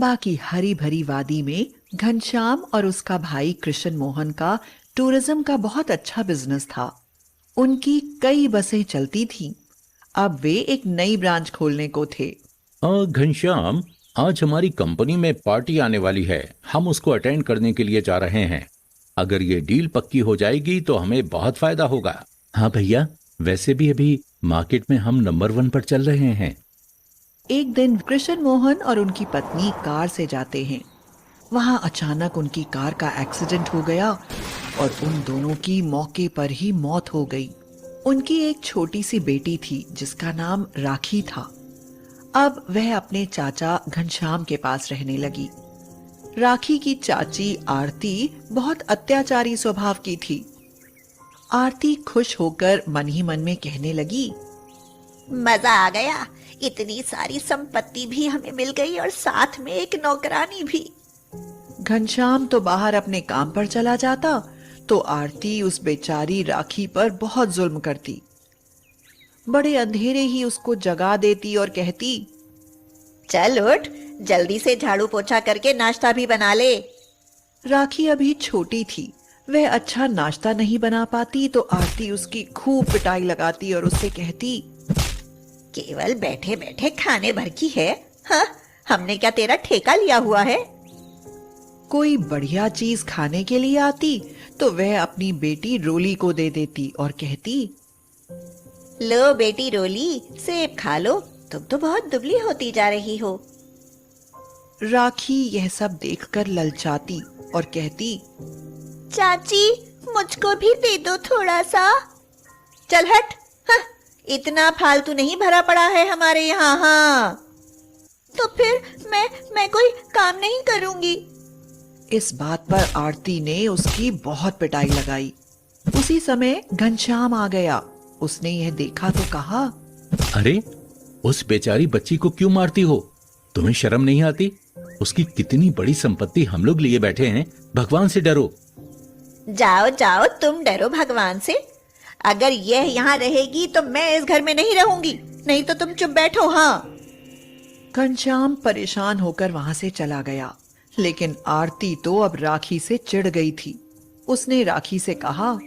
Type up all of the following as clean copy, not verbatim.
बाकी हरी भरी वादी में घनश्याम और उसका भाई कृष्ण मोहन का टूरिज्म का बहुत अच्छा बिजनेस था। उनकी कई बसें चलती थीं। अब वे एक नई ब्रांच खोलने को थे। घनश्याम, आज हमारी कंपनी में पार्टी आने वाली है। हम उसको अटेंड करने के लिए जा रहे हैं। अगर ये डील पक्की हो जाएगी तो हमें बहुत फायदा होगा। हाँ भैया, वैसे भी अभी मार्केट में हम नंबर 1 पर चल रहे हैं। एक दिन कृष्ण मोहन और उनकी पत्नी कार से जाते हैं। वहां अचानक उनकी कार का एक्सीडेंट हो गया और उन दोनों की मौके पर ही मौत हो गई। उनकी एक छोटी सी बेटी थी जिसका नाम राखी था। अब वह अपने चाचा घनश्याम के पास रहने लगी। राखी की चाची आरती बहुत अत्याचारी स्वभाव की थी। आरती खुश होकर मन ही मन में कहने लगी, मजा आ गया, इतनी सारी संपत्ति भी हमें मिल गई और साथ में एक नौकरानी भी। घनश्याम तो बाहर अपने काम पर चला जाता तो आरती उस बेचारी राखी पर बहुत जुल्म करती। बड़े अंधेरे ही उसको जगा देती और कहती, चल उठ, जल्दी से झाड़ू पोछा करके नाश्ता भी बना ले। राखी अभी छोटी थी, वह अच्छा नाश्ता नहीं बना पाती तो आरती उसकी खूब पिटाई लगाती और उससे कहती, केवल बैठे बैठे खाने भर की है। हाँ, हमने क्या तेरा ठेका लिया हुआ है? कोई बढ़िया चीज खाने के लिए आती तो वह अपनी बेटी रोली को दे देती और कहती, लो बेटी रोली, सेब खा लो, तुम तो बहुत दुबली होती जा रही हो। राखी यह सब देखकर ललचाती और कहती, चाची, मुझको भी दे दो थोड़ा सा। चल हट, हाँ, इतना फालतू नहीं भरा पड़ा है हमारे यहाँ। हाँ, तो फिर मैं कोई काम नहीं करूंगी। इस बात पर आरती ने उसकी बहुत पिटाई लगाई। उसी समय घनश्याम आ गया। उसने यह देखा तो कहा, अरे, उस बेचारी बच्ची को क्यों मारती हो? तुम्हें शर्म नहीं आती? उसकी कितनी बड़ी संपत्ति हम लोग लिए बैठे हैं। भगवान से डरो। जाओ जाओ, तुम डरो भगवान से। अगर यह यहाँ रहेगी तो मैं इस घर में नहीं रहूंगी, नहीं तो तुम चुप बैठो। हाँ। घनश्याम परेशान होकर वहां से चला गया, लेकिन आरती तो अब राखी से चिढ़ गई थी। उसने राखी से कहा,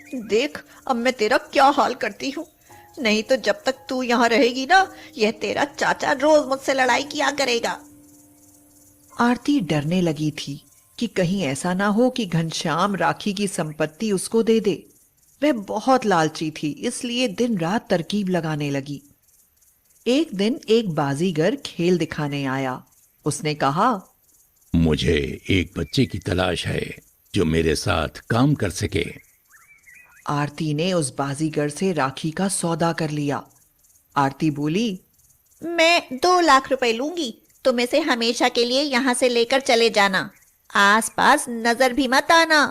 देख अब मैं तेरा क्या हाल करती हूँ, नहीं तो जब तक तू यहाँ रहेगी ना, यह तेरा चाचा रोज मुझसे लड़ाई किया करेगा। आरती डरने लगी थी कि कहीं ऐसा ना हो कि घनश्याम राखी की संपत्ति उसको दे दे। वह बहुत लालची थी, इसलिए दिन रात तरकीब लगाने लगी। एक दिन एक बाजीगर खेल दिखाने आया। उसने कहा, मुझे एक बच्चे की तलाश है जो मेरे साथ काम कर सके। आरती ने उस बाजीगर से राखी का सौदा कर लिया। आरती बोली, मैं 2 लाख रुपए लूंगी, तुम इसे हमेशा के लिए यहाँ से लेकर चले जाना, आसपास नजर भी मत आना।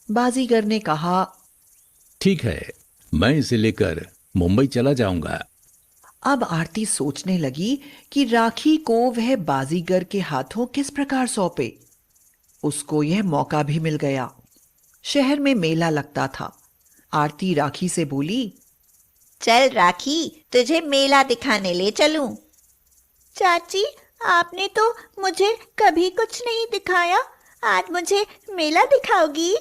बाजीगर ने कहा, ठीक है, मैं इसे लेकर मुंबई चला जाऊंगा। अब आरती सोचने लगी कि राखी को वह बाजीगर के हाथों किस प्रकार सौंपे। उसको यह मौका भी मिल गया। शहर में मेला लगता था। आरती राखी से बोली, चल राखी, तुझे मेला दिखाने ले चलूं। चाची, आपने तो मुझे कभी कुछ नहीं दिखाया, आज मुझे मेला दिखाओगी?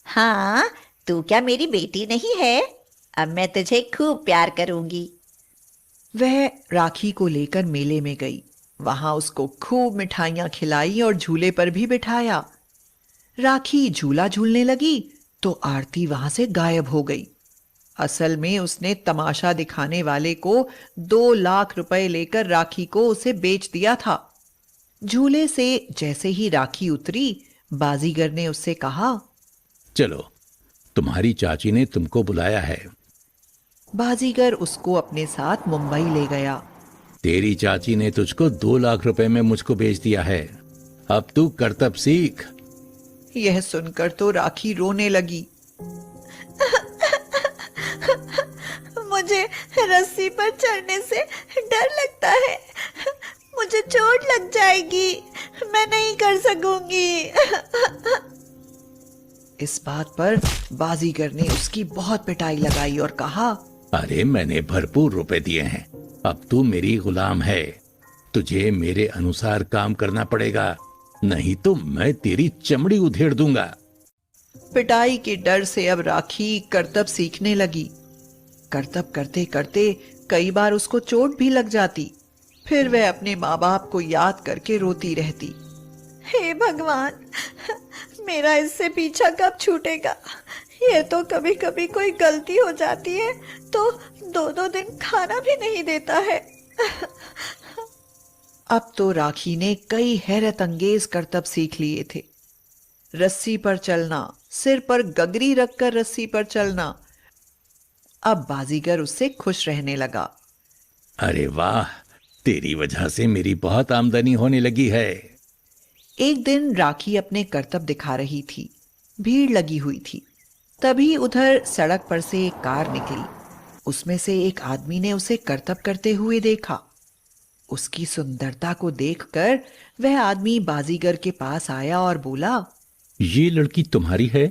हाँ, तू क्या मेरी बेटी नहीं है? अब मैं तुझे खूब प्यार करूंगी। वह राखी को लेकर मेले में गई। वहां उसको खूब मिठाइयां खिलाई और झूले पर भी बिठाया। राखी झूला झूलने लगी तो आरती वहां से गायब हो गई। असल में उसने तमाशा दिखाने वाले को 2 लाख रुपए लेकर राखी को उसे बेच दिया था। झूले से जैसे ही राखी उतरी, बाजीगर ने उससे कहा, चलो, तुम्हारी चाची ने तुमको बुलाया है। बाजीगर उसको अपने साथ मुंबई ले गया। तेरी चाची ने तुझको 2 लाख रुपए में मुझको बेच दिया है। अब तू करतब सीख। यह सुनकर तो राखी रोने लगी। मुझे रस्सी पर चढ़ने से डर लगता है, मुझे चोट लग जाएगी, मैं नहीं कर सकूंगी। इस बात पर बाजीगर ने उसकी बहुत पिटाई लगाई और कहा, अरे, मैंने भरपूर रुपए दिए हैं, अब तू मेरी गुलाम है। तुझे मेरे अनुसार काम करना पड़ेगा, नहीं तो मैं तेरी चमड़ी उधेड़ दूंगा। पिटाई के डर से अब राखी करतब सीखने लगी। करतब करते करते कई बार उसको चोट भी लग जाती। फिर वह अपने माँ बाप को याद करके रोती रहती। हे भगवान, मेरा इससे पीछा कब छूटेगा। ये तो कभी कभी कोई गलती हो जाती है तो 2-2 दिन खाना भी नहीं देता है। अब तो राखी ने कई हैरत अंगेज करतब सीख लिए थे। रस्सी पर चलना, सिर पर गगरी रखकर रस्सी पर चलना। अब बाजीगर उससे खुश रहने लगा। अरे वाह, तेरी वजह से मेरी बहुत आमदनी होने लगी है। एक दिन राखी अपने करतब दिखा रही थी। भीड़ लगी हुई थी। तभी उधर सड़क पर से एक कार निकली। उसमें से एक आदमी ने उसे करतब करते हुए देखा। उसकी सुंदरता को देखकर वह आदमी बाजीगर के पास आया और बोला, ये लड़की तुम्हारी है?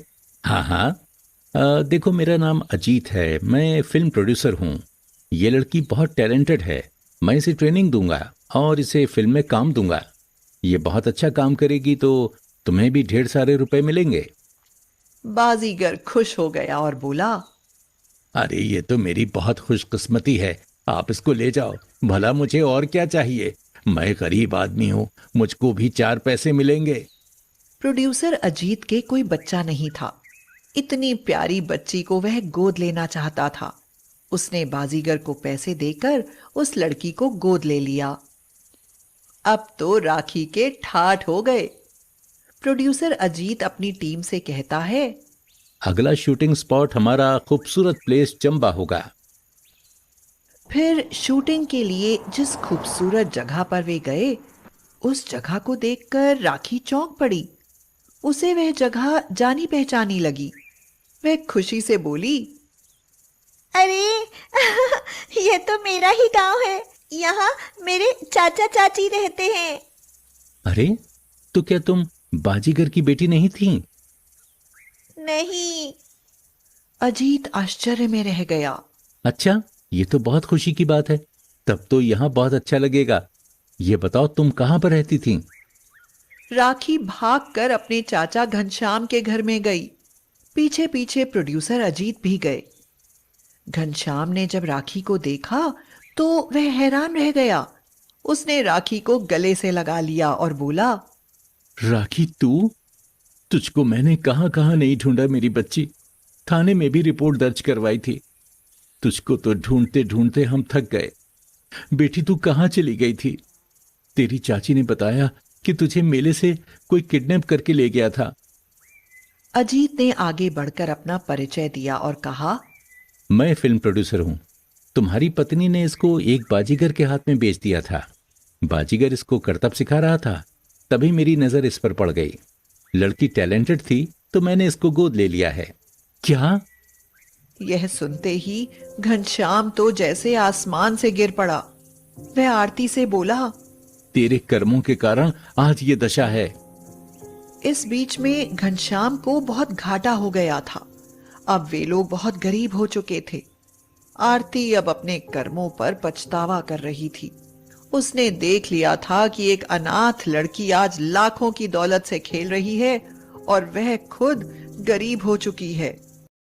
हाँ हाँ, देखो मेरा नाम अजीत है, मैं फिल्म प्रोड्यूसर हूँ। ये लड़की बहुत टैलेंटेड है, मैं इसे ट्रेनिंग दूंगा और इसे फिल्म में काम दूंगा। ये बहुत अच्छा काम करेगी तो तुम्हें भी ढेर सारे रुपए मिलेंगे। बाजीगर खुश हो गया और बोला, अरे ये तो मेरी बहुत खुशकिस्मती है, आप इसको ले जाओ, भला मुझे और क्या चाहिए, मैं गरीब आदमी हूँ, मुझको भी 4 पैसे मिलेंगे। प्रोड्यूसर अजीत के कोई बच्चा नहीं था। इतनी प्यारी बच्ची को वह गोद लेना चाहता था। उसने बाजीगर को पैसे देकर उस लड़की को गोद ले लिया। अब तो राखी के ठाठ हो गए। प्रोड्यूसर अजीत अपनी टीम से कहता है, अगला शूटिंग स्पॉट हमारा खूबसूरत प्लेस चंबा होगा। फिर शूटिंग के लिए जिस खूबसूरत जगह पर वे गए, उस जगह को देखकर राखी चौंक पड़ी। उसे वह जगह जानी पहचानी लगी। वह खुशी से बोली, अरे ये तो मेरा ही गांव है। यहाँ मेरे चाचा चाची रहते हैं। अरे, तो क्या तुम बाजीगर की बेटी नहीं थी? नहीं। अजीत आश्चर्य में रह गया। अच्छा, ये तो बहुत खुशी की बात है। तब तो यहाँ बहुत अच्छा लगेगा। ये बताओ तुम कहाँ पर रहती थी? राखी भागकर अपने चाचा घनश्याम के घर में गई। पीछे पीछे प्रोड्यूसर अजीत भी गए। घनश्याम ने जब राखी को देखा तो वह हैरान रह गया। उसने राखी को गले से लगा लिया और बोला, राखी तू? तुझको मैंने कहाँ कहाँ नहीं ढूंढा मेरी बच्ची। थाने में भी रिपोर्ट दर्ज करवाई थी। तुझको तो ढूंढते ढूंढते हम थक गए। बेटी तू कहाँ चली गई थी? तेरी चाची ने बताया कि तुझे मेले से कोई किडनैप करके ले गया था। अजीत ने आगे बढ़कर अपना परिचय दिया और कहा, मैं फिल्म प्रोड्यूसर हूँ। तुम्हारी पत्नी ने इसको एक बाजीगर के हाथ में बेच दिया था। बाजीगर इसको करतब सिखा रहा था, तभी मेरी नजर इस पर पड़ गई। लड़की टैलेंटेड थी तो मैंने इसको गोद ले लिया है। क्या? यह सुनते ही घनश्याम तो जैसे आसमान से गिर पड़ा। वह आरती से बोला, तेरे कर्मों के कारण आज ये दशा है। इस बीच में घनश्याम को बहुत घाटा हो गया था। अब वे लोग बहुत गरीब हो चुके थे। आरती अब अपने कर्मों पर पछतावा कर रही थी। उसने देख लिया था कि एक अनाथ लड़की आज लाखों की दौलत से खेल रही है और वह खुद गरीब हो चुकी है।